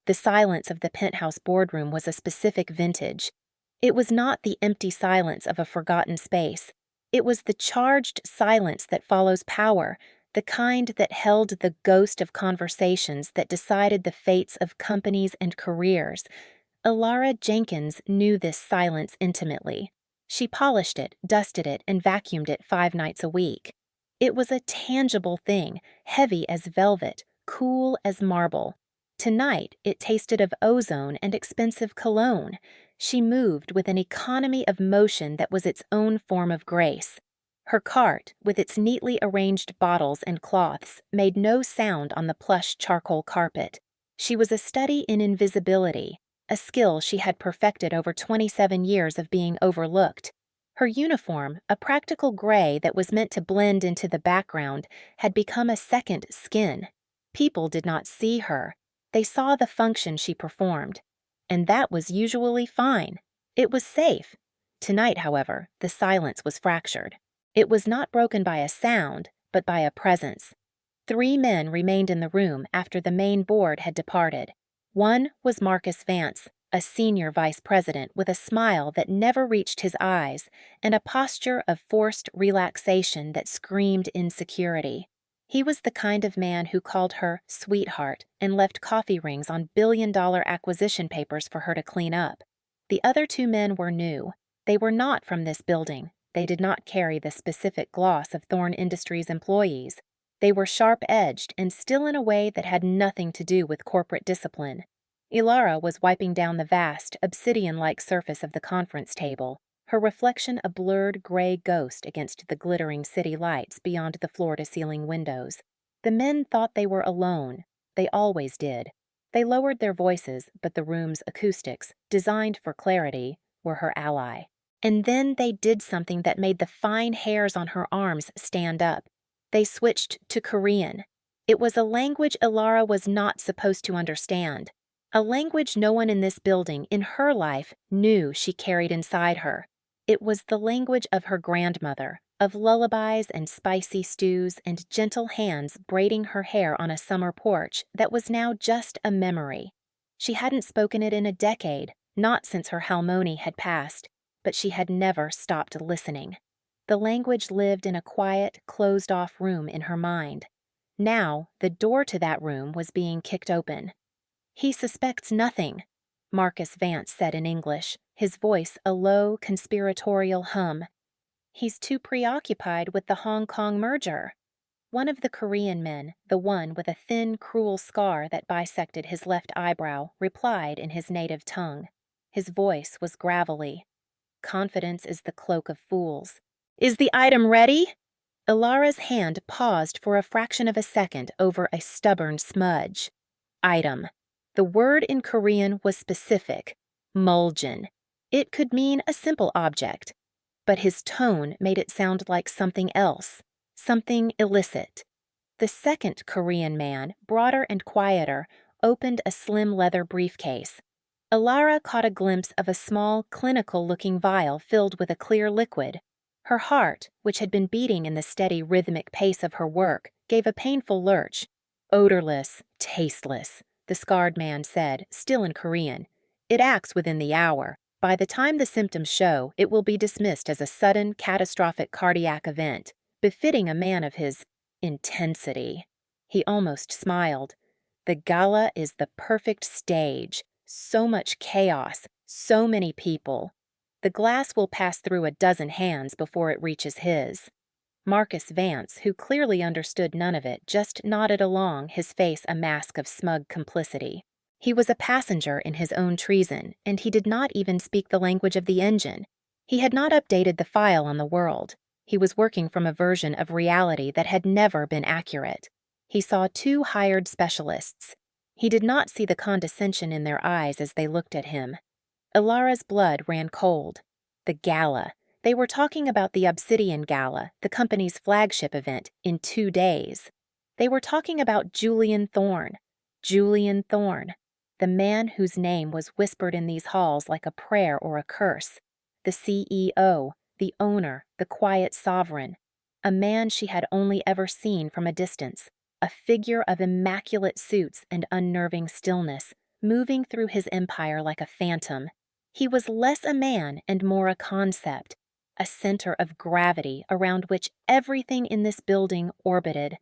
The silence of the penthouse boardroom was a specific vintage. It was not the empty silence of a forgotten space. It was the charged silence that follows power, the kind that held the ghost of conversations that decided the fates of companies and careers. Ilara Jenkins knew this silence intimately. She polished it, dusted it, and vacuumed it 5 nights a week. It was a tangible thing, heavy as velvet, cool as marble. Tonight, it tasted of ozone and expensive cologne. She moved with an economy of motion that was its own form of grace. Her cart, with its neatly arranged bottles and cloths, made no sound on the plush charcoal carpet. She was a study in invisibility, a skill she had perfected over 27 years of being overlooked. Her uniform, a practical gray that was meant to blend into the background, had become a second skin. People did not see her. They saw the function she performed. And that was usually fine. It was safe. Tonight, however, the silence was fractured. It was not broken by a sound, but by a presence. 3 men remained in the room after the main board had departed. One was Marcus Vance, a senior vice president with a smile that never reached his eyes and a posture of forced relaxation that screamed insecurity. He was the kind of man who called her sweetheart and left coffee rings on billion-dollar acquisition papers for her to clean up. The other 2 men were new. They were not from this building. They did not carry the specific gloss of Thorne Industries employees. They were sharp-edged and still in a way that had nothing to do with corporate discipline. Ilara was wiping down the vast, obsidian-like surface of the conference table, her reflection a blurred gray ghost against the glittering city lights beyond the floor-to-ceiling windows. The men thought they were alone. They always did. They lowered their voices, but the room's acoustics, designed for clarity, were her ally. And then they did something that made the fine hairs on her arms stand up. They switched to Korean. It was a language Ilara was not supposed to understand, a language no one in this building, in her life, knew she carried inside her. It was the language of her grandmother, of lullabies and spicy stews and gentle hands braiding her hair on a summer porch that was now just a memory. She hadn't spoken it in a decade, not since her Halmoni had passed, but she had never stopped listening. The language lived in a quiet, closed-off room in her mind. Now, the door to that room was being kicked open. "He suspects nothing," Marcus Vance said in English, his voice a low, conspiratorial hum. "He's too preoccupied with the Hong Kong merger." One of the Korean men, the one with a thin, cruel scar that bisected his left eyebrow, replied in his native tongue. His voice was gravelly. "Confidence is the cloak of fools." "Is the item ready?" Ilara's hand paused for a fraction of a second over a stubborn smudge. Item. The word in Korean was specific, mulgin. It could mean a simple object, but his tone made it sound like something else, something illicit. The second Korean man, broader and quieter, opened a slim leather briefcase. Ilara caught a glimpse of a small, clinical-looking vial filled with a clear liquid. Her heart, which had been beating in the steady rhythmic pace of her work, gave a painful lurch. "Odorless, tasteless," the scarred man said, still in Korean. "It acts within the hour. By the time the symptoms show, it will be dismissed as a sudden, catastrophic cardiac event, befitting a man of his intensity." He almost smiled. "The gala is the perfect stage. So much chaos, so many people. The glass will pass through a dozen hands before it reaches his." Marcus Vance, who clearly understood none of it, just nodded along, his face a mask of smug complicity. He was a passenger in his own treason, and he did not even speak the language of the engine. He had not updated the file on the world. He was working from a version of reality that had never been accurate. He saw 2 hired specialists. He did not see the condescension in their eyes as they looked at him. Ilara's blood ran cold. The gala. They were talking about the Obsidian Gala, the company's flagship event, in 2 days. They were talking about Julian Thorne. Julian Thorne. The man whose name was whispered in these halls like a prayer or a curse. The CEO, the owner, the quiet sovereign. A man she had only ever seen from a distance. A figure of immaculate suits and unnerving stillness. moving through his empire like a phantom. He was less a man and more a concept, a center of gravity around which everything in this building orbited.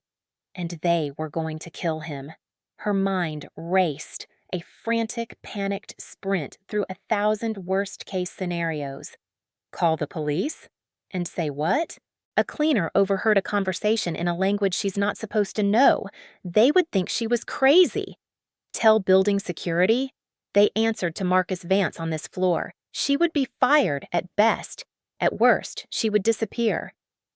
And they were going to kill him. Her mind raced, a frantic, panicked sprint through 1,000 worst-case scenarios. Call the police? And say what? A cleaner overheard a conversation in a language she's not supposed to know. They would think she was crazy. Tell building security? They answered to Marcus Vance on this floor. She would be fired at best. At worst, she would disappear.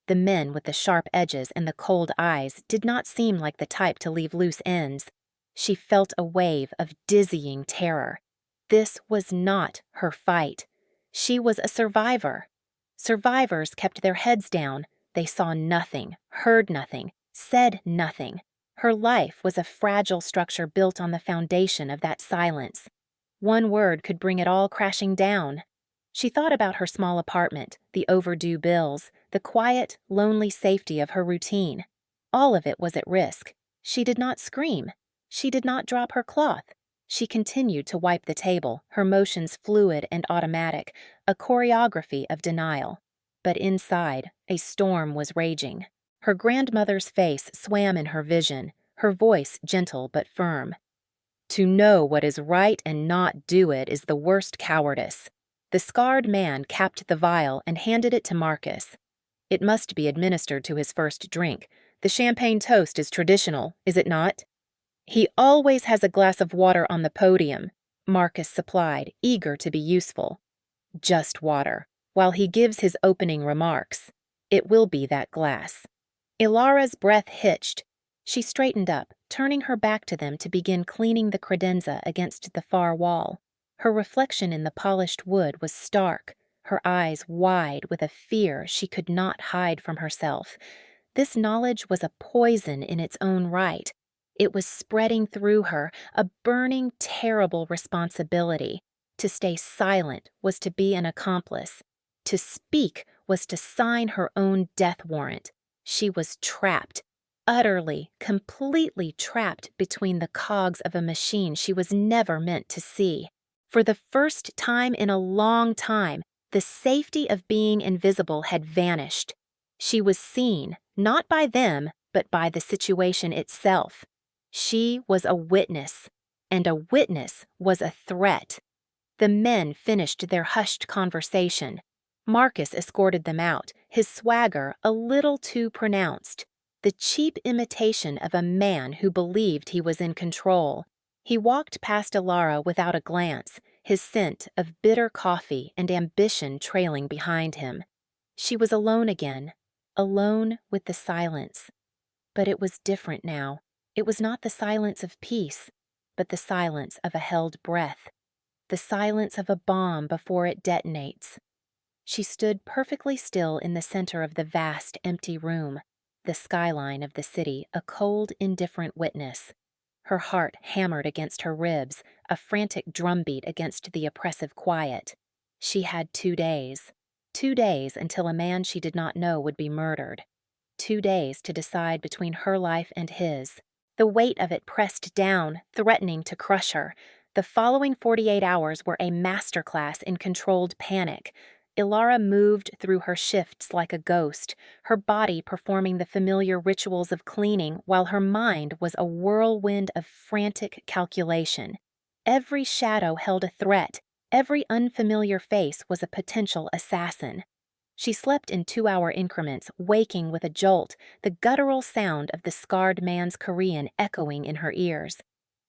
The men with the sharp edges and the cold eyes did not seem like the type to leave loose ends. She felt a wave of dizzying terror. This was not her fight. She was a survivor. Survivors kept their heads down. They saw nothing, heard nothing, said nothing. Her life was a fragile structure built on the foundation of that silence. One word could bring it all crashing down. She thought about her small apartment, the overdue bills, the quiet, lonely safety of her routine. All of it was at risk. She did not scream. She did not drop her cloth. She continued to wipe the table, her motions fluid and automatic, a choreography of denial. But inside, a storm was raging. Her grandmother's face swam in her vision, her voice gentle but firm. To know what is right and not do it is the worst cowardice. The scarred man capped the vial and handed it to Marcus. It must be administered to his first drink. The champagne toast is traditional, is it not? He always has a glass of water on the podium, Marcus supplied, eager to be useful. Just water, while he gives his opening remarks. It will be that glass. Ilara's breath hitched. She straightened up, turning her back to them to begin cleaning the credenza against the far wall. Her reflection in the polished wood was stark, her eyes wide with a fear she could not hide from herself. This knowledge was a poison in its own right. It was spreading through her, a burning, terrible responsibility. To stay silent was to be an accomplice. To speak was to sign her own death warrant. She was trapped, utterly, completely trapped between the cogs of a machine she was never meant to see. For the first time in a long time, the safety of being invisible had vanished. She was seen, not by them, but by the situation itself. She was a witness, and a witness was a threat. The men finished their hushed conversation. Marcus escorted them out, his swagger a little too pronounced, the cheap imitation of a man who believed he was in control. He walked past Ilara without a glance, his scent of bitter coffee and ambition trailing behind him. She was alone again, alone with the silence. But it was different now. It was not the silence of peace, but the silence of a held breath, the silence of a bomb before it detonates. She stood perfectly still in the center of the vast, empty room, the skyline of the city a cold, indifferent witness. Her heart hammered against her ribs, a frantic drumbeat against the oppressive quiet. She had 2 days. 2 days until a man she did not know would be murdered. 2 days to decide between her life and his. The weight of it pressed down, threatening to crush her. The following 48 hours were a masterclass in controlled panic. Ilara moved through her shifts like a ghost, her body performing the familiar rituals of cleaning while her mind was a whirlwind of frantic calculation. Every shadow held a threat. Every unfamiliar face was a potential assassin. She slept in 2-hour increments, waking with a jolt, the guttural sound of the scarred man's Korean echoing in her ears.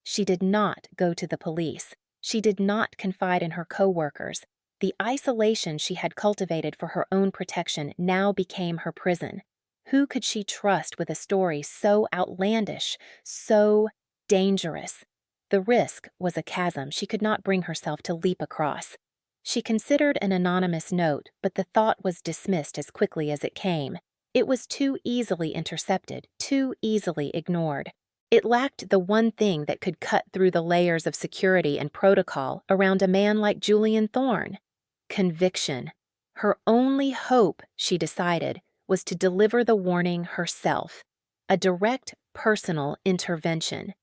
She did not go to the police. She did not confide in her co-workers. The isolation she had cultivated for her own protection now became her prison. Who could she trust with a story so outlandish, so dangerous? The risk was a chasm she could not bring herself to leap across. She considered an anonymous note, but the thought was dismissed as quickly as it came. It was too easily intercepted, too easily ignored. It lacked the one thing that could cut through the layers of security and protocol around a man like Julian Thorne. Conviction. Her only hope, she decided, was to deliver the warning herself. A direct, personal intervention.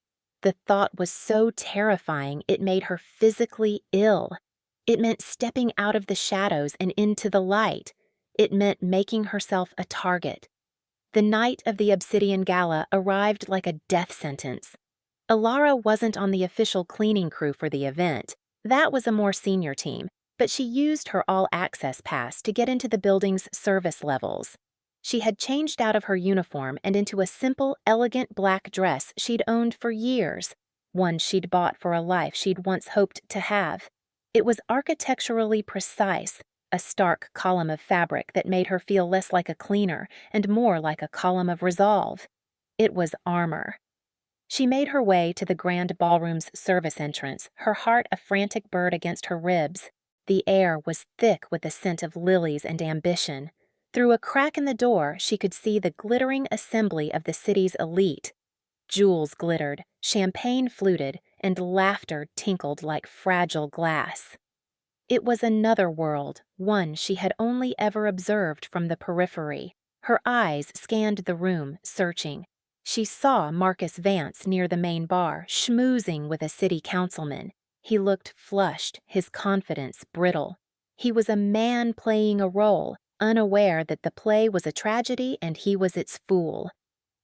The thought was so terrifying it made her physically ill. It meant stepping out of the shadows and into the light. It meant making herself a target. The night of the Obsidian Gala arrived like a death sentence. Alara wasn't on the official cleaning crew for the event. That was a more senior team, but she used her all-access pass to get into the building's service levels. She had changed out of her uniform and into a simple, elegant black dress she'd owned for years, one she'd bought for a life she'd once hoped to have. It was architecturally precise, a stark column of fabric that made her feel less like a cleaner and more like a column of resolve. It was armor. She made her way to the grand ballroom's service entrance, her heart a frantic bird against her ribs. The air was thick with the scent of lilies and ambition. Through a crack in the door, she could see the glittering assembly of the city's elite. Jewels glittered, champagne fluted, and laughter tinkled like fragile glass. It was another world, one she had only ever observed from the periphery. Her eyes scanned the room, searching. She saw Marcus Vance near the main bar, schmoozing with a city councilman. He looked flushed, his confidence brittle. He was a man playing a role, unaware that the play was a tragedy and he was its fool.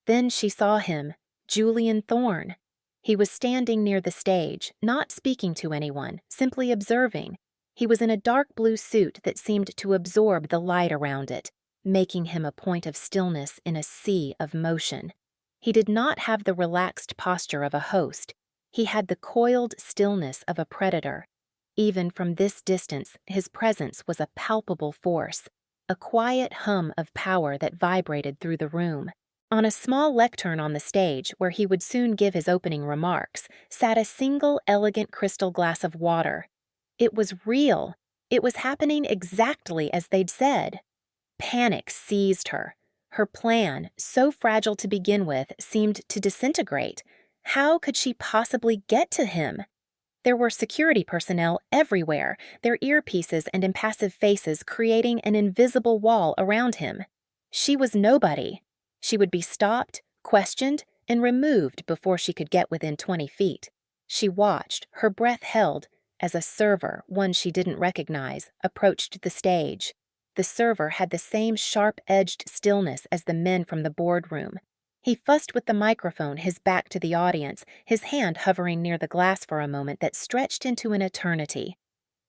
Then she saw him, Julian Thorne. He was standing near the stage, not speaking to anyone, simply observing. He was in a dark blue suit that seemed to absorb the light around it, making him a point of stillness in a sea of motion. He did not have the relaxed posture of a host. He had the coiled stillness of a predator. Even from this distance, his presence was a palpable force, a quiet hum of power that vibrated through the room. On a small lectern on the stage, where he would soon give his opening remarks, sat a single elegant crystal glass of water. It was real. It was happening exactly as they'd said. Panic seized her. Her plan, so fragile to begin with, seemed to disintegrate. How could she possibly get to him? There were security personnel everywhere, their earpieces and impassive faces creating an invisible wall around him. She was nobody. She would be stopped, questioned, and removed before she could get within 20 feet. She watched, her breath held, as a server, one she didn't recognize, approached the stage. The server had the same sharp-edged stillness as the men from the boardroom. He fussed with the microphone, his back to the audience, his hand hovering near the glass for a moment that stretched into an eternity.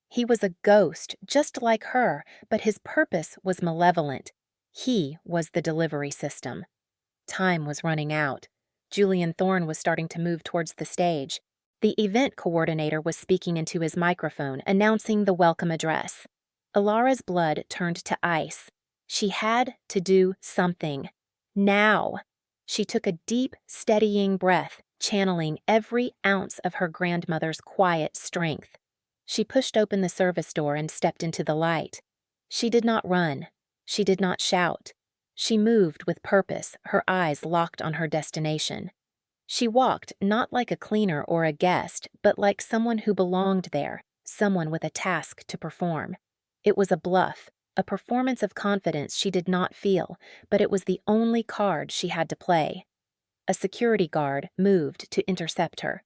He was a ghost, just like her, but his purpose was malevolent. He was the delivery system. Time was running out. Julian Thorne was starting to move towards the stage. The event coordinator was speaking into his microphone, announcing the welcome address. Alara's blood turned to ice. She had to do something. Now. She took a deep, steadying breath, channeling every ounce of her grandmother's quiet strength. She pushed open the service door and stepped into the light. She did not run. She did not shout. She moved with purpose, her eyes locked on her destination. She walked not like a cleaner or a guest, but like someone who belonged there, someone with a task to perform. It was a bluff, a performance of confidence she did not feel, but it was the only card she had to play. A security guard moved to intercept her.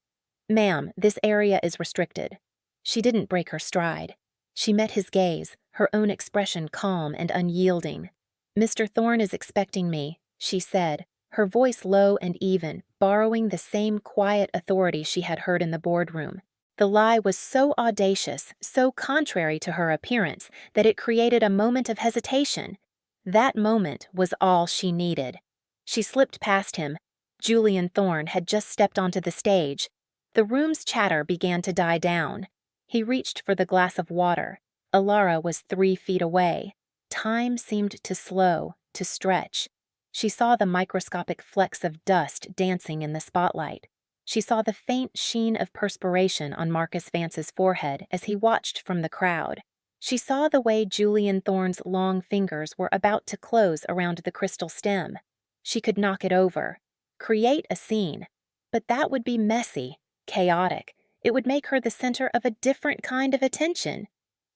"Ma'am, this area is restricted." She didn't break her stride. She met his gaze, her own expression calm and unyielding. "Mr. Thorne is expecting me," she said, her voice low and even, borrowing the same quiet authority she had heard in the boardroom. The lie was so audacious, so contrary to her appearance, that it created a moment of hesitation. That moment was all she needed. She slipped past him. Julian Thorne had just stepped onto the stage. The room's chatter began to die down. He reached for the glass of water. Alara was 3 feet away. Time seemed to slow, to stretch. She saw the microscopic flecks of dust dancing in the spotlight. She saw the faint sheen of perspiration on Marcus Vance's forehead as he watched from the crowd. She saw the way Julian Thorne's long fingers were about to close around the crystal stem. She could knock it over, create a scene, but that would be messy, chaotic. It would make her the center of a different kind of attention.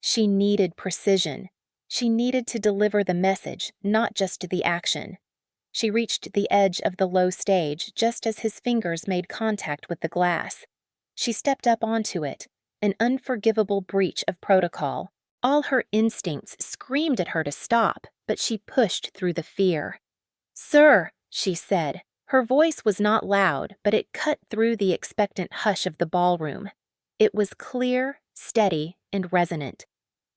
She needed precision. She needed to deliver the message, not just the action. She reached the edge of the low stage just as his fingers made contact with the glass. She stepped up onto it, an unforgivable breach of protocol. All her instincts screamed at her to stop, but she pushed through the fear. "Sir," she said. Her voice was not loud, but it cut through the expectant hush of the ballroom. It was clear, steady, and resonant.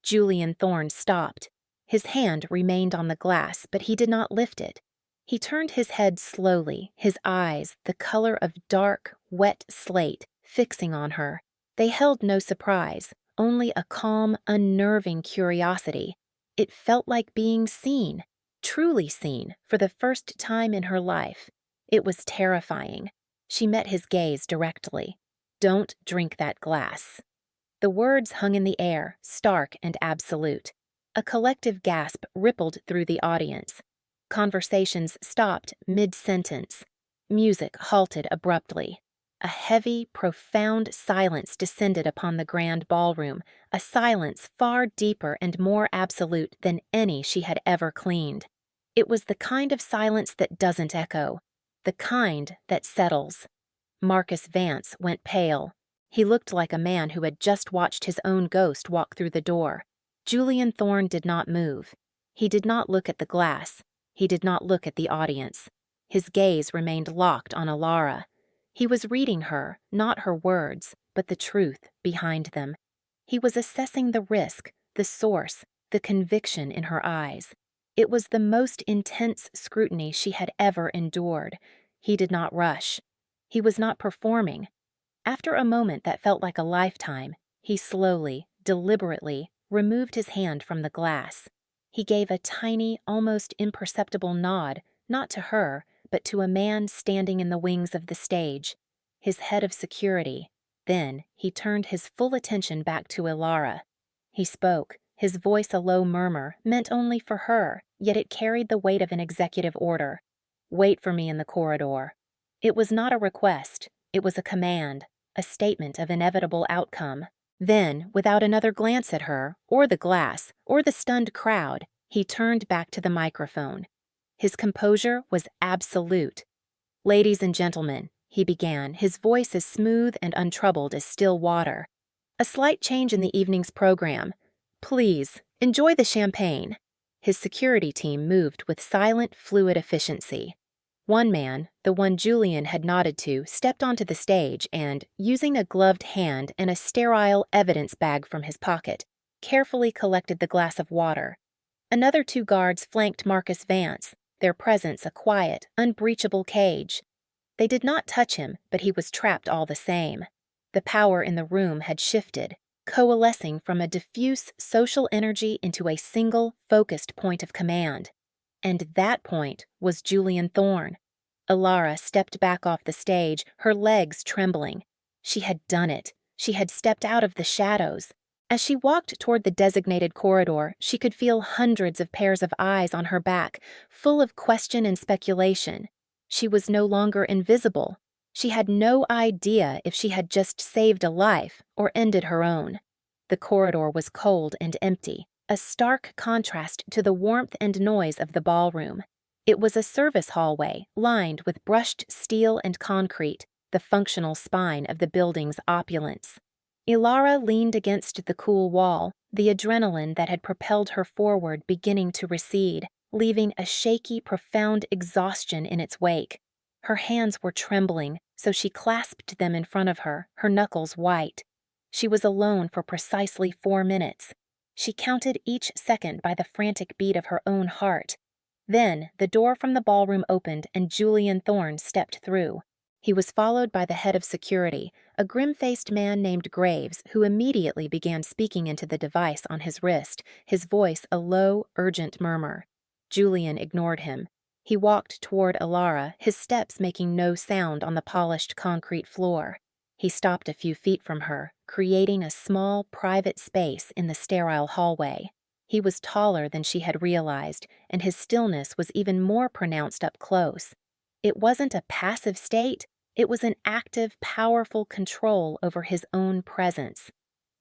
Julian Thorne stopped. His hand remained on the glass, but he did not lift it. He turned his head slowly, his eyes, the color of dark, wet slate, fixing on her. They held no surprise, only a calm, unnerving curiosity. It felt like being seen, truly seen, for the first time in her life. It was terrifying. She met his gaze directly. "Don't drink that glass." The words hung in the air, stark and absolute. A collective gasp rippled through the audience. Conversations stopped mid-sentence. Music halted abruptly. A heavy, profound silence descended upon the grand ballroom, a silence far deeper and more absolute than any she had ever cleaned. It was the kind of silence that doesn't echo, the kind that settles. Marcus Vance went pale. He looked like a man who had just watched his own ghost walk through the door. Julian Thorne did not move. He did not look at the glass. He did not look at the audience. His gaze remained locked on Alara. He was reading her, not her words, but the truth behind them. He was assessing the risk, the source, the conviction in her eyes. It was the most intense scrutiny she had ever endured. He did not rush. He was not performing. After a moment that felt like a lifetime, he slowly, deliberately, removed his hand from the glass. He gave a tiny, almost imperceptible nod, not to her, but to a man standing in the wings of the stage, his head of security. Then he turned his full attention back to Ilara. He spoke, his voice a low murmur, meant only for her, yet it carried the weight of an executive order. "Wait for me in the corridor." It was not a request, it was a command, a statement of inevitable outcome. Then, without another glance at her, or the glass, or the stunned crowd, he turned back to the microphone. His composure was absolute. "Ladies and gentlemen," he began, his voice as smooth and untroubled as still water. "A slight change in the evening's program. Please, enjoy the champagne." His security team moved with silent, fluid efficiency. One man, the one Julian had nodded to, stepped onto the stage and, using a gloved hand and a sterile evidence bag from his pocket, carefully collected the glass of water. Another two guards flanked Marcus Vance, their presence a quiet, unbreachable cage. They did not touch him, but he was trapped all the same. The power in the room had shifted, coalescing from a diffuse social energy into a single, focused point of command. And that point was Julian Thorne. Ilara stepped back off the stage, her legs trembling. She had done it. She had stepped out of the shadows. As she walked toward the designated corridor, she could feel hundreds of pairs of eyes on her back, full of question and speculation. She was no longer invisible. She had no idea if she had just saved a life or ended her own. The corridor was cold and empty, a stark contrast to the warmth and noise of the ballroom. It was a service hallway lined with brushed steel and concrete, the functional spine of the building's opulence. Ilara leaned against the cool wall, the adrenaline that had propelled her forward beginning to recede, leaving a shaky, profound exhaustion in its wake. Her hands were trembling, so she clasped them in front of her, her knuckles white. She was alone for precisely 4 minutes. She counted each second by the frantic beat of her own heart. Then the door from the ballroom opened and Julian Thorne stepped through. He was followed by the head of security, a grim-faced man named Graves, who immediately began speaking into the device on his wrist, his voice a low, urgent murmur. Julian ignored him. He walked toward Ilara, his steps making no sound on the polished concrete floor. He stopped a few feet from her, creating a small, private space in the sterile hallway. He was taller than she had realized, and his stillness was even more pronounced up close. It wasn't a passive state, it was an active, powerful control over his own presence.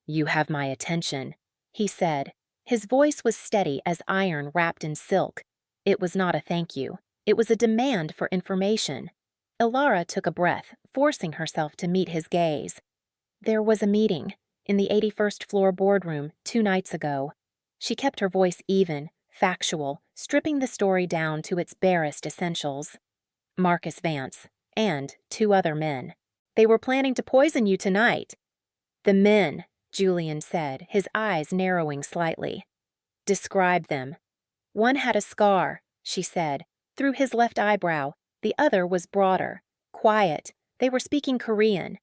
"You have my attention," he said. His voice was steady as iron wrapped in silk. It was not a thank you. It was a demand for information. Ilara took a breath, forcing herself to meet his gaze. There was a meeting in the 81st floor boardroom 2 nights ago. She kept her voice even, factual, stripping the story down to its barest essentials. Marcus Vance, and 2 other men. They were planning to poison you tonight. The men, Julian said, his eyes narrowing slightly. Describe them. One had a scar, she said, through his left eyebrow. The other was broader, quiet. They were speaking Korean.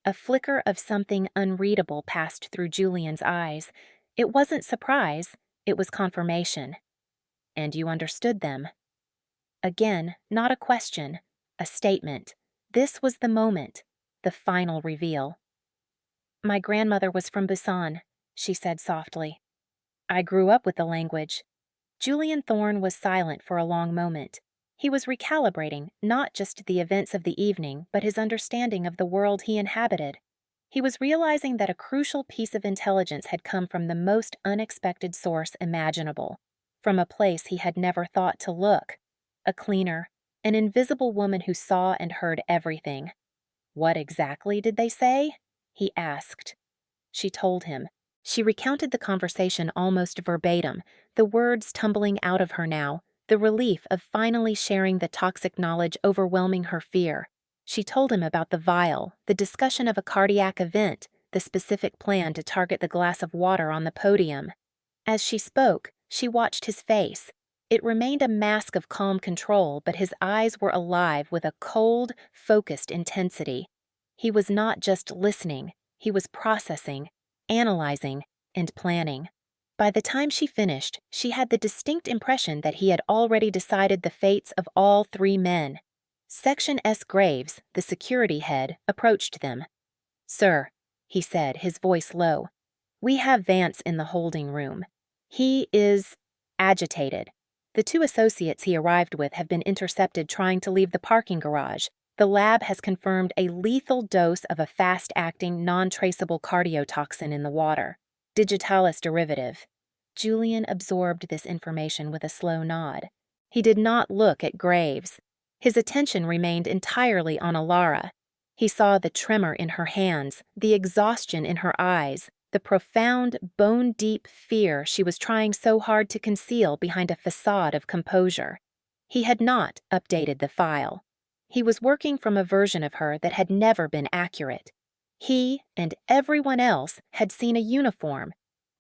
A flicker of something unreadable passed through Julian's eyes. It wasn't surprise, it was confirmation. And you understood them. Again, not a question, a statement. This was the moment, the final reveal. My grandmother was from Busan, she said softly. I grew up with the language. Julian Thorne was silent for a long moment. He was recalibrating not just the events of the evening, but his understanding of the world he inhabited. He was realizing that a crucial piece of intelligence had come from the most unexpected source imaginable, from a place he had never thought to look. A cleaner, an invisible woman who saw and heard everything. What exactly did they say? He asked. She told him. She recounted the conversation almost verbatim, the words tumbling out of her now, the relief of finally sharing the toxic knowledge overwhelming her fear. She told him about the vial, the discussion of a cardiac event, the specific plan to target the glass of water on the podium. As she spoke, she watched his face. It remained a mask of calm control, but his eyes were alive with a cold, focused intensity. He was not just listening, he was processing, analyzing, and planning. By the time she finished, she had the distinct impression that he had already decided the fates of all 3 men. Section S. Graves, the security head, approached them. Sir, he said, his voice low, we have Vance in the holding room. He is agitated. The 2 associates he arrived with have been intercepted trying to leave the parking garage. The lab has confirmed a lethal dose of a fast-acting, non-traceable cardiotoxin in the water. Digitalis derivative. Julian absorbed this information with a slow nod. He did not look at Graves. His attention remained entirely on Ilara. He saw the tremor in her hands, the exhaustion in her eyes, the profound, bone-deep fear she was trying so hard to conceal behind a facade of composure. He had not updated the file. He was working from a version of her that had never been accurate. He and everyone else had seen a uniform,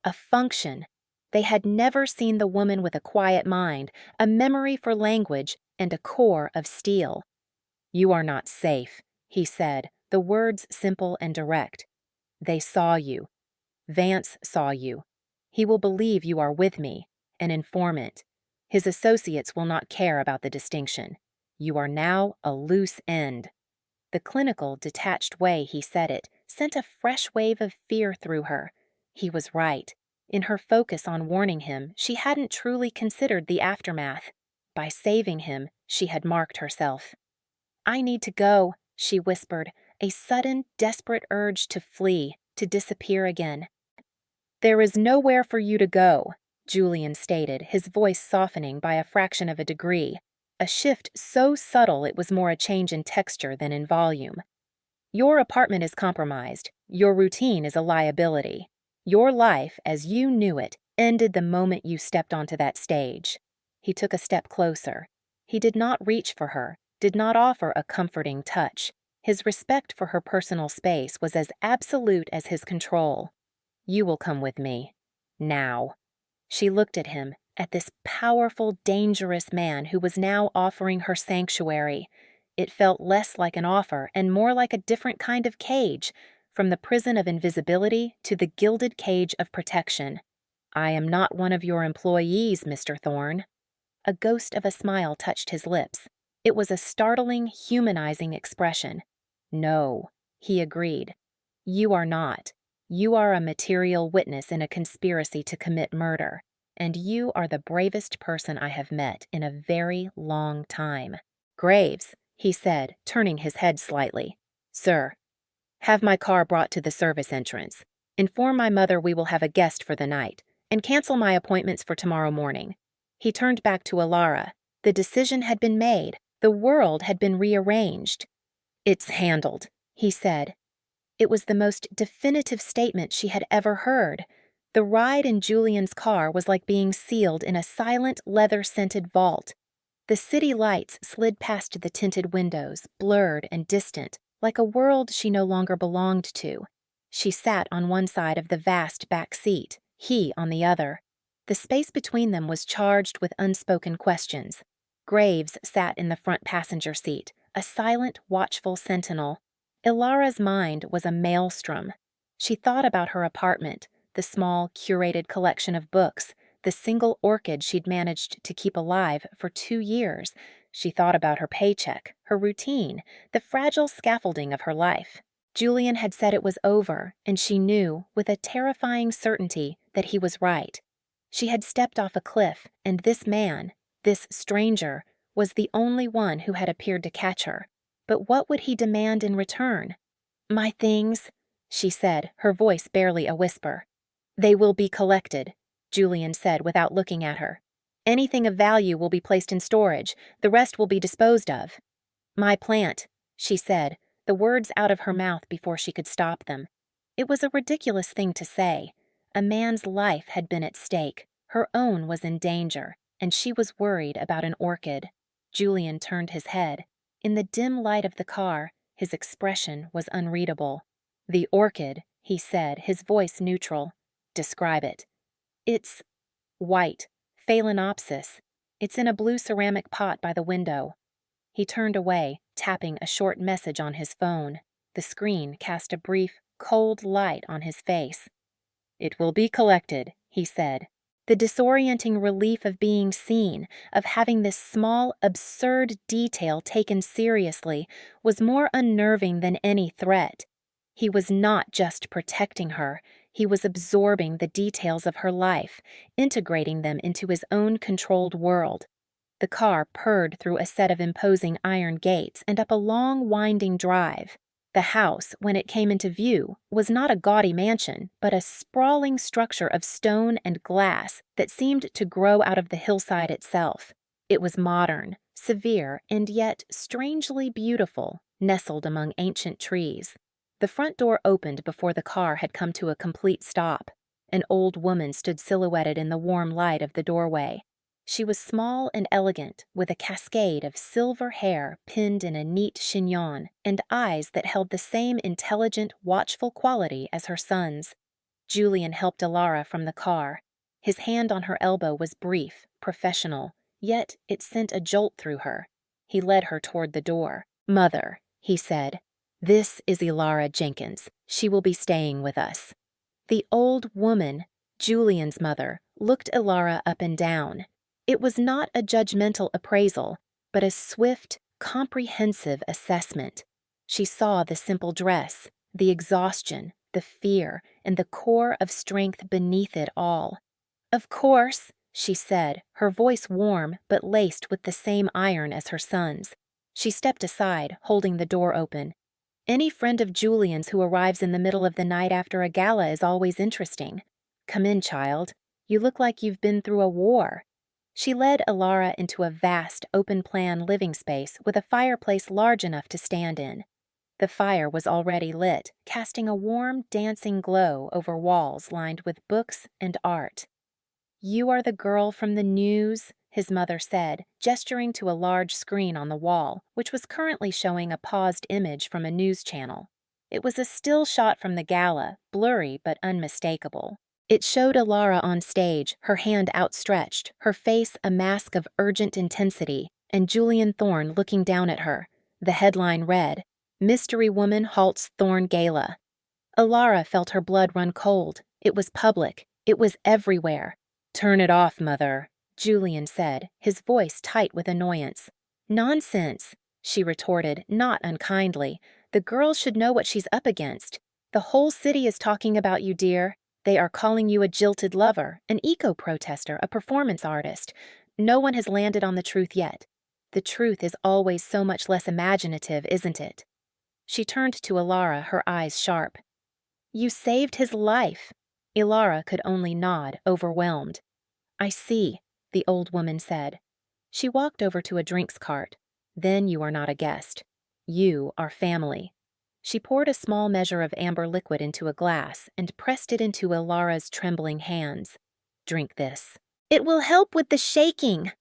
a function. They had never seen the woman with a quiet mind, a memory for language, and a core of steel. You are not safe, he said, the words simple and direct. They saw you. Vance saw you. He will believe you are with me, an informant. His associates will not care about the distinction. You are now a loose end. The clinical, detached way he said it sent a fresh wave of fear through her. He was right. In her focus on warning him, she hadn't truly considered the aftermath. By saving him, she had marked herself. I need to go, she whispered, a sudden, desperate urge to flee, to disappear again. There is nowhere for you to go, Julian stated, his voice softening by a fraction of a degree. A shift so subtle it was more a change in texture than in volume. Your apartment is compromised. Your routine is a liability. Your life, as you knew it, ended the moment you stepped onto that stage. He took a step closer. He did not reach for her, did not offer a comforting touch. His respect for her personal space was as absolute as his control. You will come with me. Now. She looked at him, at this powerful, dangerous man who was now offering her sanctuary. It felt less like an offer and more like a different kind of cage, from the prison of invisibility to the gilded cage of protection. I am not one of your employees, Mr. Thorne. A ghost of a smile touched his lips. It was a startling, humanizing expression. No, he agreed. You are not. You are a material witness in a conspiracy to commit murder. And you are the bravest person I have met in a very long time. Graves, he said, turning his head slightly. Sir, have my car brought to the service entrance. Inform my mother we will have a guest for the night, and cancel my appointments for tomorrow morning. He turned back to Ilara. The decision had been made. The world had been rearranged. "It's handled," he said. It was the most definitive statement she had ever heard. The ride in Julian's car was like being sealed in a silent, leather-scented vault. The city lights slid past the tinted windows, blurred and distant, like a world she no longer belonged to. She sat on one side of the vast back seat, he on the other. The space between them was charged with unspoken questions. Graves sat in the front passenger seat, a silent, watchful sentinel. Ilara's mind was a maelstrom. She thought about her apartment, the small, curated collection of books, the single orchid she'd managed to keep alive for 2 years. She thought about her paycheck, her routine, the fragile scaffolding of her life. Julian had said it was over, and she knew, with a terrifying certainty, that he was right. She had stepped off a cliff, and this man, this stranger, was the only one who had appeared to catch her. But what would he demand in return? "My things," she said, her voice barely a whisper. "They will be collected," Julian said without looking at her. "Anything of value will be placed in storage. The rest will be disposed of." "My plant," she said, the words out of her mouth before she could stop them. It was a ridiculous thing to say. A man's life had been at stake. Her own was in danger, and she was worried about an orchid. Julian turned his head. In the dim light of the car, his expression was unreadable. "The orchid," he said, his voice neutral. "Describe it." "It's white, phalaenopsis. It's in a blue ceramic pot by the window." He turned away, tapping a short message on his phone. The screen cast a brief, cold light on his face. "It will be collected," he said. The disorienting relief of being seen, of having this small, absurd detail taken seriously, was more unnerving than any threat. He was not just protecting her, he was absorbing the details of her life, integrating them into his own controlled world. The car purred through a set of imposing iron gates and up a long, winding drive. The house, when it came into view, was not a gaudy mansion, but a sprawling structure of stone and glass that seemed to grow out of the hillside itself. It was modern, severe, and yet strangely beautiful, nestled among ancient trees. The front door opened before the car had come to a complete stop. An old woman stood silhouetted in the warm light of the doorway. She was small and elegant, with a cascade of silver hair pinned in a neat chignon and eyes that held the same intelligent, watchful quality as her son's. Julian helped Ilara from the car. His hand on her elbow was brief, professional, yet it sent a jolt through her. He led her toward the door. "Mother," he said, "this is Ilara Jenkins. She will be staying with us." The old woman, Julian's mother, looked Ilara up and down. It was not a judgmental appraisal, but a swift, comprehensive assessment. She saw the simple dress, the exhaustion, the fear, and the core of strength beneath it all. "Of course," she said, her voice warm but laced with the same iron as her son's. She stepped aside, holding the door open. "Any friend of Julian's who arrives in the middle of the night after a gala is always interesting. Come in, child. You look like you've been through a war." She led Ilara into a vast, open-plan living space with a fireplace large enough to stand in. The fire was already lit, casting a warm, dancing glow over walls lined with books and art. "You are the girl from the news," his mother said, gesturing to a large screen on the wall, which was currently showing a paused image from a news channel. It was a still shot from the gala, blurry but unmistakable. It showed Ilara on stage, her hand outstretched, her face a mask of urgent intensity, and Julian Thorne looking down at her. The headline read, "Mystery Woman Halts Thorne Gala." Ilara felt her blood run cold. It was public. It was everywhere. "Turn it off, Mother," Julian said, his voice tight with annoyance. "Nonsense," she retorted, not unkindly. "The girl should know what she's up against. The whole city is talking about you, dear. They are calling you a jilted lover, an eco-protester, a performance artist. No one has landed on the truth yet. The truth is always so much less imaginative, isn't it?" She turned to Ilara, her eyes sharp. "You saved his life." Ilara could only nod, overwhelmed. "I see," the old woman said. She walked over to a drinks cart. Then you are not a guest. You are family. She poured a small measure of amber liquid into a glass and pressed it into Ilara's trembling hands. Drink this. It will help with the shaking.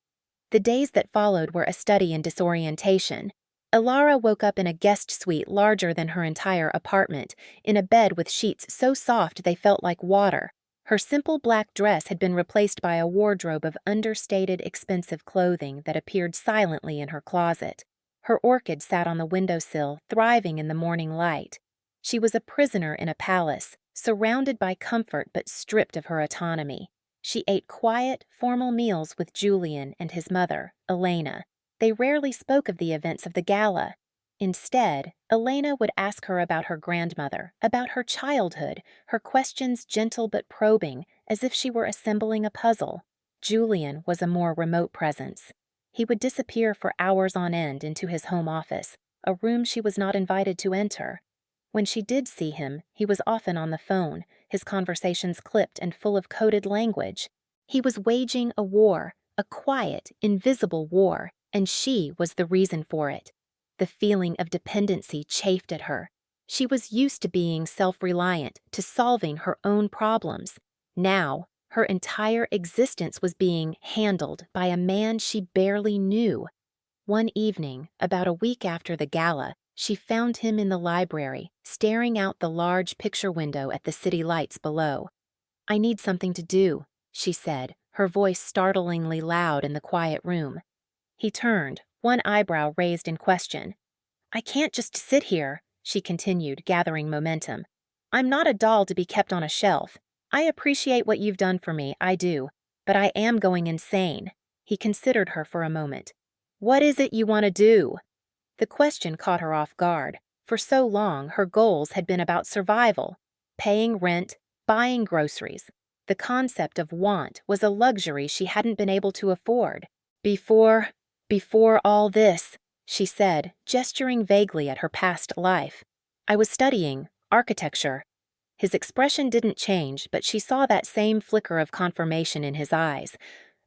The days that followed were a study in disorientation. Ilara woke up in a guest suite larger than her entire apartment, in a bed with sheets so soft they felt like water. Her simple black dress had been replaced by a wardrobe of understated, expensive clothing that appeared silently in her closet. Her orchid sat on the windowsill, thriving in the morning light. She was a prisoner in a palace, surrounded by comfort but stripped of her autonomy. She ate quiet, formal meals with Julian and his mother, Elena. They rarely spoke of the events of the gala. Instead, Elena would ask her about her grandmother, about her childhood, her questions gentle but probing, as if she were assembling a puzzle. Julian was a more remote presence. He would disappear for hours on end into his home office, a room she was not invited to enter. When she did see him, he was often on the phone, his conversations clipped and full of coded language. He was waging a war, a quiet, invisible war, and she was the reason for it. The feeling of dependency chafed at her. She was used to being self-reliant, to solving her own problems. Now, her entire existence was being handled by a man she barely knew. One evening, about a week after the gala, she found him in the library, staring out the large picture window at the city lights below. "I need something to do," she said, her voice startlingly loud in the quiet room. He turned, one eyebrow raised in question. "I can't just sit here," she continued, gathering momentum. "I'm not a doll to be kept on a shelf. I appreciate what you've done for me, I do, but I am going insane." He considered her for a moment. "What is it you want to do?" The question caught her off guard. For so long, her goals had been about survival, paying rent, buying groceries. The concept of want was a luxury she hadn't been able to afford. Before all this," she said, gesturing vaguely at her past life, "I was studying architecture." His expression didn't change, but she saw that same flicker of confirmation in his eyes.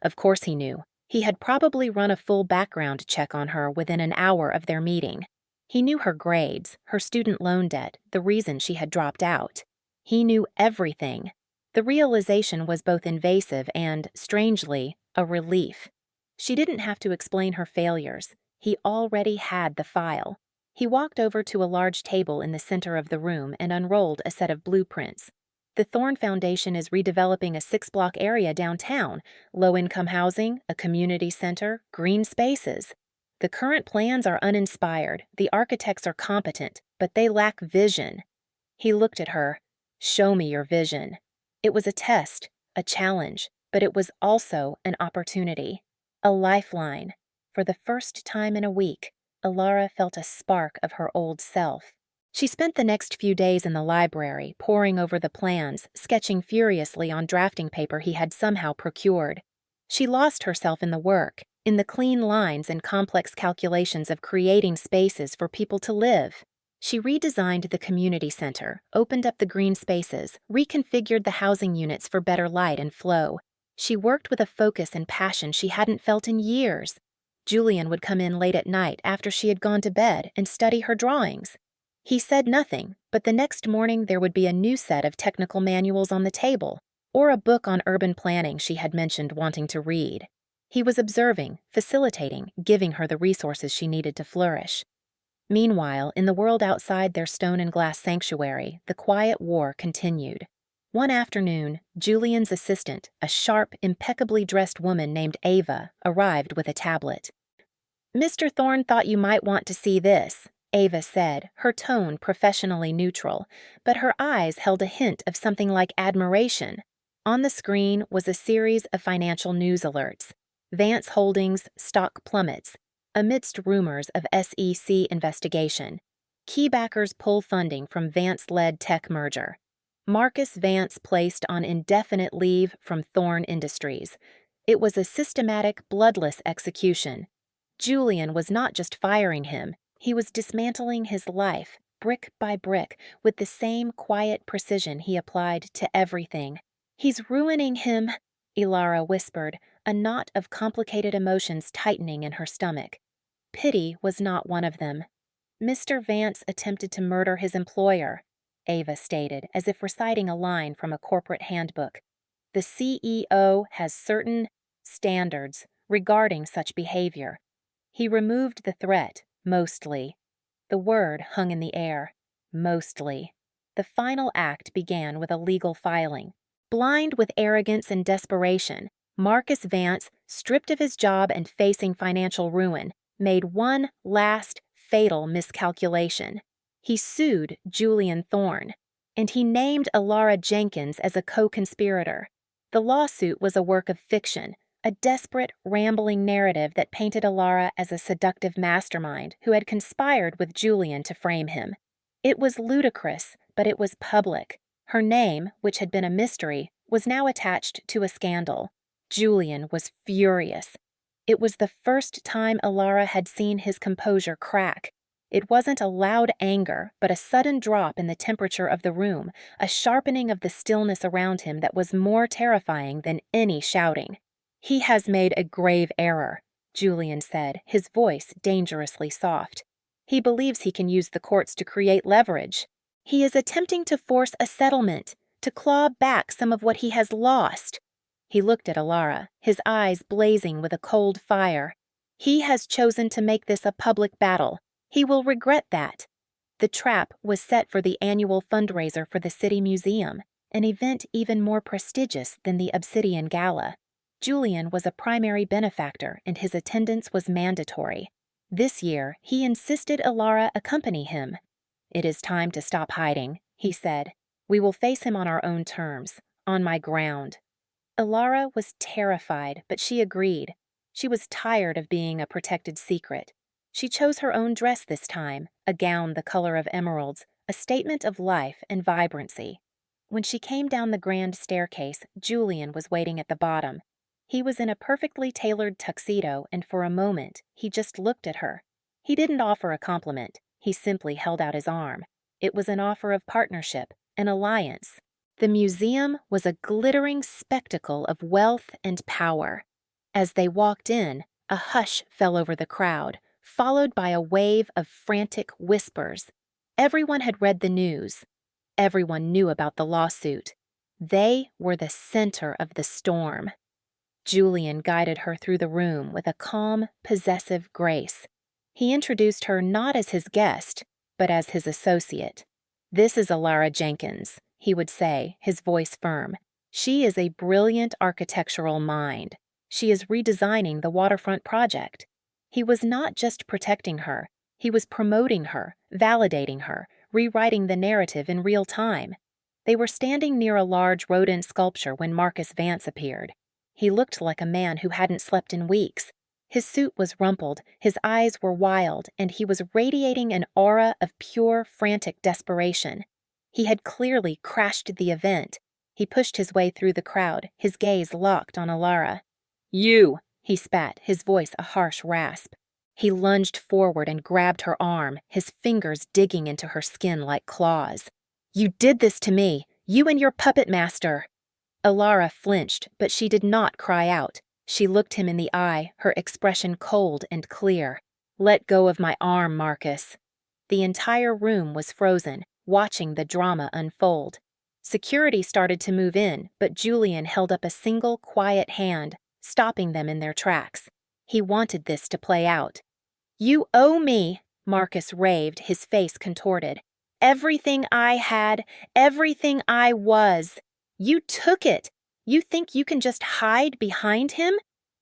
Of course he knew. He had probably run a full background check on her within an hour of their meeting. He knew her grades, her student loan debt, the reason she had dropped out. He knew everything. The realization was both invasive and, strangely, a relief. She didn't have to explain her failures. He already had the file. He walked over to a large table in the center of the room and unrolled a set of blueprints. The Thorn Foundation is redeveloping a 6-block area downtown, low-income housing, a community center, green spaces. The current plans are uninspired, the architects are competent, but they lack vision. He looked at her. "Show me your vision." It was a test, a challenge, but it was also an opportunity, a lifeline. For the first time in a week, Ilara felt a spark of her old self. She spent the next few days in the library, poring over the plans, sketching furiously on drafting paper he had somehow procured. She lost herself in the work, in the clean lines and complex calculations of creating spaces for people to live. She redesigned the community center, opened up the green spaces, reconfigured the housing units for better light and flow. She worked with a focus and passion she hadn't felt in years. Julian would come in late at night after she had gone to bed and study her drawings. He said nothing, but the next morning there would be a new set of technical manuals on the table, or a book on urban planning she had mentioned wanting to read. He was observing, facilitating, giving her the resources she needed to flourish. Meanwhile, in the world outside their stone and glass sanctuary, the quiet war continued. One afternoon, Julian's assistant, a sharp, impeccably dressed woman named Ava, arrived with a tablet. "Mr. Thorne thought you might want to see this," Ava said, her tone professionally neutral, but her eyes held a hint of something like admiration. On the screen was a series of financial news alerts. Vance Holdings stock plummets, amidst rumors of SEC investigation. Key backers pull funding from Vance-led tech merger. Marcus Vance placed on indefinite leave from Thorne Industries. It was a systematic, bloodless execution. Julian was not just firing him, he was dismantling his life, brick by brick, with the same quiet precision he applied to everything. "He's ruining him." Ilara whispered, a knot of complicated emotions tightening in her stomach. Pity was not one of them. Mr. Vance attempted to murder his employer, Ava stated, as if reciting a line from a corporate handbook. The CEO has certain standards regarding such behavior. He removed the threat, mostly. The word hung in the air, mostly. The final act began with a legal filing. Blind with arrogance and desperation, Marcus Vance, stripped of his job and facing financial ruin, made one last fatal miscalculation. He sued Julian Thorne, and he named Ilara Jenkins as a co-conspirator. The lawsuit was a work of fiction, a desperate, rambling narrative that painted Ilara as a seductive mastermind who had conspired with Julian to frame him. It was ludicrous, but it was public. Her name, which had been a mystery, was now attached to a scandal. Julian was furious. It was the first time Ilara had seen his composure crack. It wasn't a loud anger, but a sudden drop in the temperature of the room, a sharpening of the stillness around him that was more terrifying than any shouting. "He has made a grave error," Julian said, his voice dangerously soft. "He believes he can use the courts to create leverage. He is attempting to force a settlement, to claw back some of what he has lost." He looked at Ilara, his eyes blazing with a cold fire. "He has chosen to make this a public battle. He will regret that." The trap was set for the annual fundraiser for the City Museum, an event even more prestigious than the Obsidian Gala. Julian was a primary benefactor, and his attendance was mandatory. This year, he insisted Ilara accompany him. "It is time to stop hiding," he said. "We will face him on our own terms, on my ground." Ilara was terrified, but she agreed. She was tired of being a protected secret. She chose her own dress this time, a gown the color of emeralds, a statement of life and vibrancy. When she came down the grand staircase, Julian was waiting at the bottom. He was in a perfectly tailored tuxedo, and for a moment, he just looked at her. He didn't offer a compliment. He simply held out his arm. It was an offer of partnership, an alliance. The museum was a glittering spectacle of wealth and power. As they walked in, a hush fell over the crowd, followed by a wave of frantic whispers. Everyone had read the news. Everyone knew about the lawsuit. They were the center of the storm. Julian guided her through the room with a calm, possessive grace. He introduced her not as his guest, but as his associate. "This is Ilara Jenkins," he would say, his voice firm. "She is a brilliant architectural mind. She is redesigning the waterfront project." He was not just protecting her. He was promoting her, validating her, rewriting the narrative in real time. They were standing near a large rodent sculpture when Marcus Vance appeared. He looked like a man who hadn't slept in weeks. His suit was rumpled, his eyes were wild, and he was radiating an aura of pure, frantic desperation. He had clearly crashed the event. He pushed his way through the crowd, his gaze locked on Ilara. "You!" he spat, his voice a harsh rasp. He lunged forward and grabbed her arm, his fingers digging into her skin like claws. "You did this to me! You and your puppet master!" Ilara flinched, but she did not cry out. She looked him in the eye, her expression cold and clear. "Let go of my arm, Marcus." The entire room was frozen, watching the drama unfold. Security started to move in, but Julian held up a single, quiet hand, stopping them in their tracks. He wanted this to play out. "You owe me," Marcus raved, his face contorted. "Everything I had, everything I was. You took it. You think you can just hide behind him?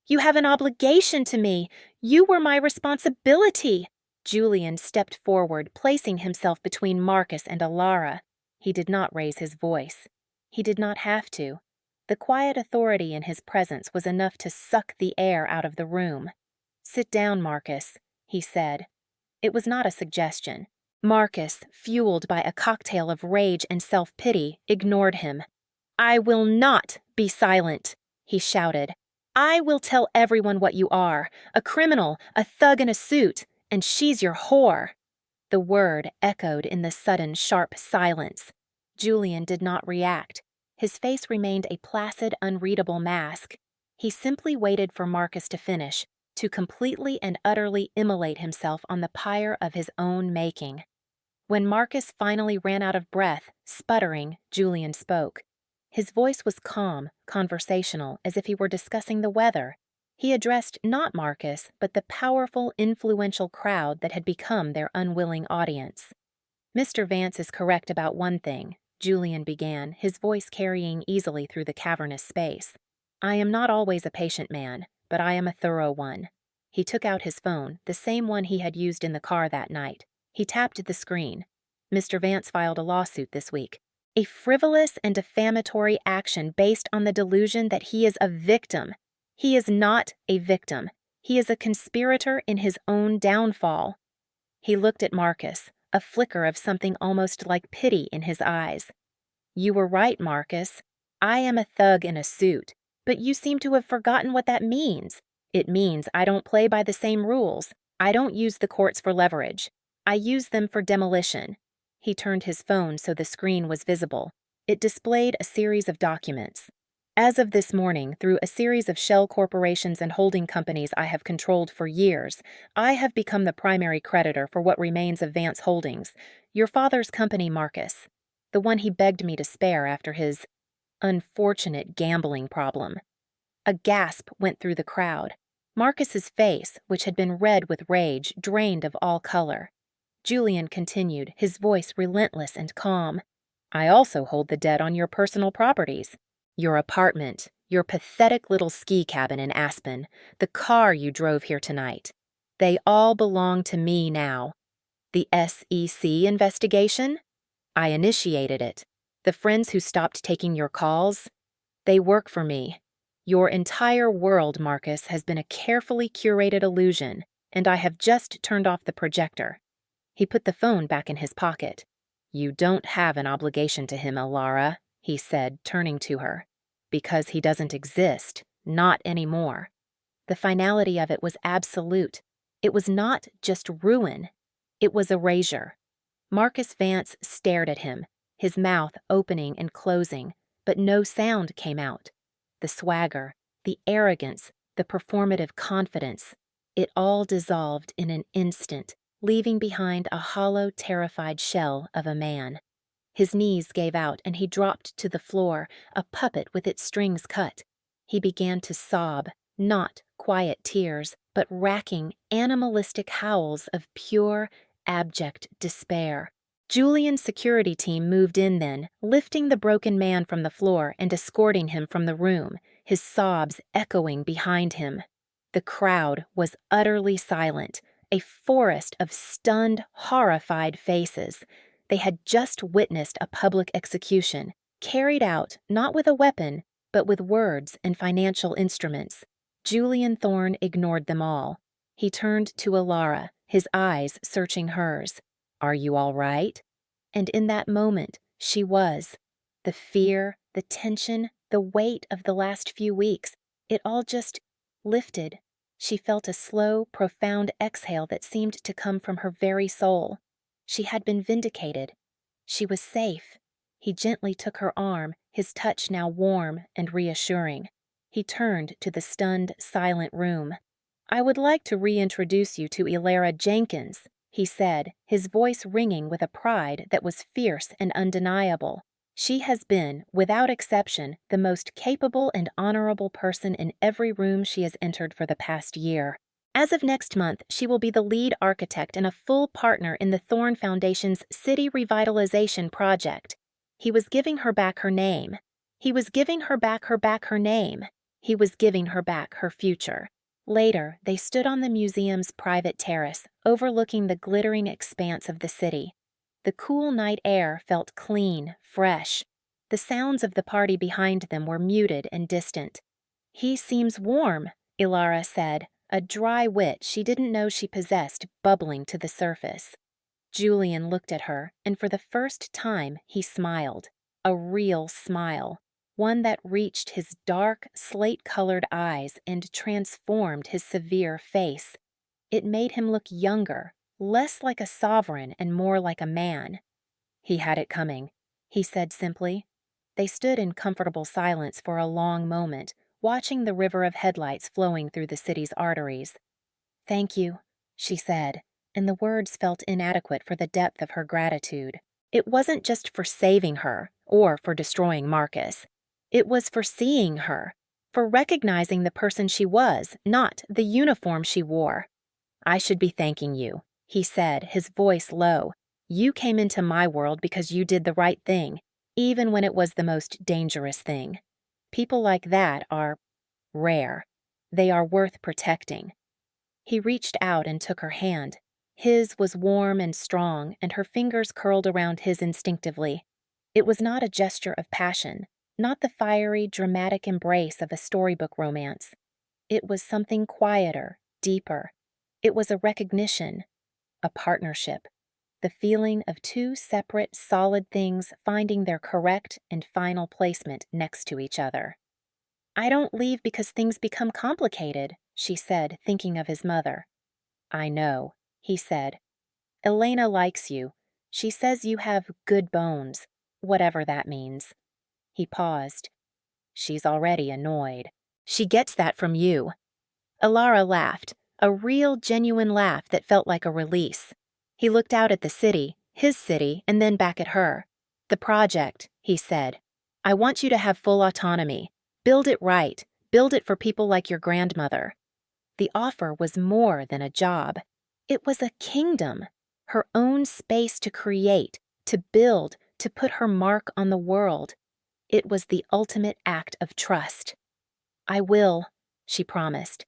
You have an obligation to me. You were my responsibility." Julian stepped forward, placing himself between Marcus and Ilara. He did not raise his voice. He did not have to. The quiet authority in his presence was enough to suck the air out of the room. "Sit down, Marcus," he said. It was not a suggestion. Marcus, fueled by a cocktail of rage and self-pity, ignored him. "I will not be silent," he shouted. "I will tell everyone what you are, a criminal, a thug in a suit, and she's your whore." The word echoed in the sudden, sharp silence. Julian did not react. His face remained a placid, unreadable mask. He simply waited for Marcus to finish, to completely and utterly immolate himself on the pyre of his own making. When Marcus finally ran out of breath, sputtering, Julian spoke. His voice was calm, conversational, as if he were discussing the weather. He addressed not Marcus, but the powerful, influential crowd that had become their unwilling audience. "Mr. Vance is correct about one thing," Julian began, his voice carrying easily through the cavernous space. "I am not always a patient man, but I am a thorough one." He took out his phone, the same one he had used in the car that night. He tapped the screen. "Mr. Vance filed a lawsuit this week. A frivolous and defamatory action based on the delusion that he is a victim. He is not a victim. He is a conspirator in his own downfall." He looked at Marcus, a flicker of something almost like pity in his eyes. "You were right, Marcus. I am a thug in a suit, but you seem to have forgotten what that means. It means I don't play by the same rules. I don't use the courts for leverage. I use them for demolition." He turned his phone so the screen was visible. It displayed a series of documents. "As of this morning, through a series of shell corporations and holding companies I have controlled for years, I have become the primary creditor for what remains of Vance Holdings, your father's company, Marcus, the one he begged me to spare after his unfortunate gambling problem." A gasp went through the crowd. Marcus's face, which had been red with rage, drained of all color. Julian continued, his voice relentless and calm. "I also hold the debt on your personal properties. Your apartment, your pathetic little ski cabin in Aspen, the car you drove here tonight. They all belong to me now. The SEC investigation? I initiated it. The friends who stopped taking your calls? They work for me. Your entire world, Marcus, has been a carefully curated illusion, and I have just turned off the projector." He put the phone back in his pocket. "You don't have an obligation to him, Ilara," he said, turning to her. "Because he doesn't exist, not anymore." The finality of it was absolute. It was not just ruin. It was erasure. Marcus Vance stared at him, his mouth opening and closing, but no sound came out. The swagger, the arrogance, the performative confidence, it all dissolved in an instant, leaving behind a hollow, terrified shell of a man. His knees gave out and he dropped to the floor, a puppet with its strings cut. He began to sob, not quiet tears, but racking, animalistic howls of pure, abject despair. Julian's security team moved in then, lifting the broken man from the floor and escorting him from the room, his sobs echoing behind him. The crowd was utterly silent, a forest of stunned, horrified faces. They had just witnessed a public execution, carried out not with a weapon, but with words and financial instruments. Julian Thorne ignored them all. He turned to Ilara, his eyes searching hers. "Are you all right?" And in that moment, she was. The fear, the tension, the weight of the last few weeks, it all just lifted. She felt a slow, profound exhale that seemed to come from her very soul. She had been vindicated. She was safe. He gently took her arm, his touch now warm and reassuring. He turned to the stunned, silent room. "I would like to reintroduce you to Ilara Jenkins," he said, his voice ringing with a pride that was fierce and undeniable. "She has been, without exception, the most capable and honorable person in every room she has entered for the past year. As of next month, she will be the lead architect and a full partner in the Thorne Foundation's City Revitalization Project." He was giving her back her name. He was giving her back her name. He was giving her back her future. Later, they stood on the museum's private terrace, overlooking the glittering expanse of the city. The cool night air felt clean, fresh. The sounds of the party behind them were muted and distant. "He seems warm," Ilara said, a dry wit she didn't know she possessed bubbling to the surface. Julian looked at her, and for the first time he smiled. A real smile. One that reached his dark, slate-colored eyes and transformed his severe face. It made him look younger, less like a sovereign and more like a man. "He had it coming," he said simply. They stood in comfortable silence for a long moment, watching the river of headlights flowing through the city's arteries. "Thank you," she said, and the words felt inadequate for the depth of her gratitude. It wasn't just for saving her or for destroying Marcus. It was for seeing her, for recognizing the person she was, not the uniform she wore. "I should be thanking you," he said, his voice low. "You came into my world because you did the right thing, even when it was the most dangerous thing. People like that are rare. They are worth protecting." He reached out and took her hand. His was warm and strong, and her fingers curled around his instinctively. It was not a gesture of passion, not the fiery, dramatic embrace of a storybook romance. It was something quieter, deeper. It was a recognition, a partnership, the feeling of two separate, solid things finding their correct and final placement next to each other. "I don't leave because things become complicated," she said, thinking of his mother. "I know," he said. "Elena likes you. She says you have good bones, whatever that means." He paused. "She's already annoyed. She gets that from you." Alara laughed, a real, genuine laugh that felt like a release. He looked out at the city, his city, and then back at her. "The project," he said. "I want you to have full autonomy. Build it right. Build it for people like your grandmother." The offer was more than a job. It was a kingdom, her own space to create, to build, to put her mark on the world. It was the ultimate act of trust. "I will," she promised.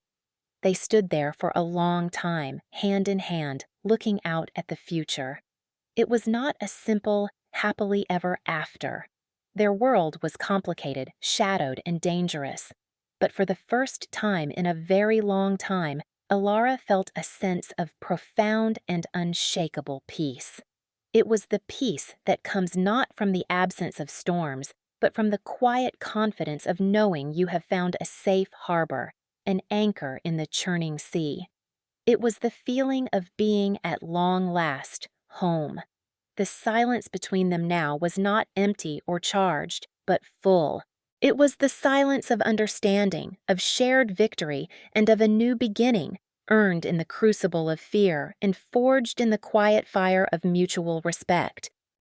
They stood there for a long time, hand in hand, looking out at the future. It was not a simple, happily ever after. Their world was complicated, shadowed, and dangerous. But for the first time in a very long time, Alara felt a sense of profound and unshakable peace. It was the peace that comes not from the absence of storms, but from the quiet confidence of knowing you have found a safe harbor, an anchor in the churning sea. It was the feeling of being at long last home. The silence between them now was not empty or charged, but full. It was the silence of understanding, of shared victory, and of a new beginning, earned in the crucible of fear and forged in the quiet fire of mutual respect.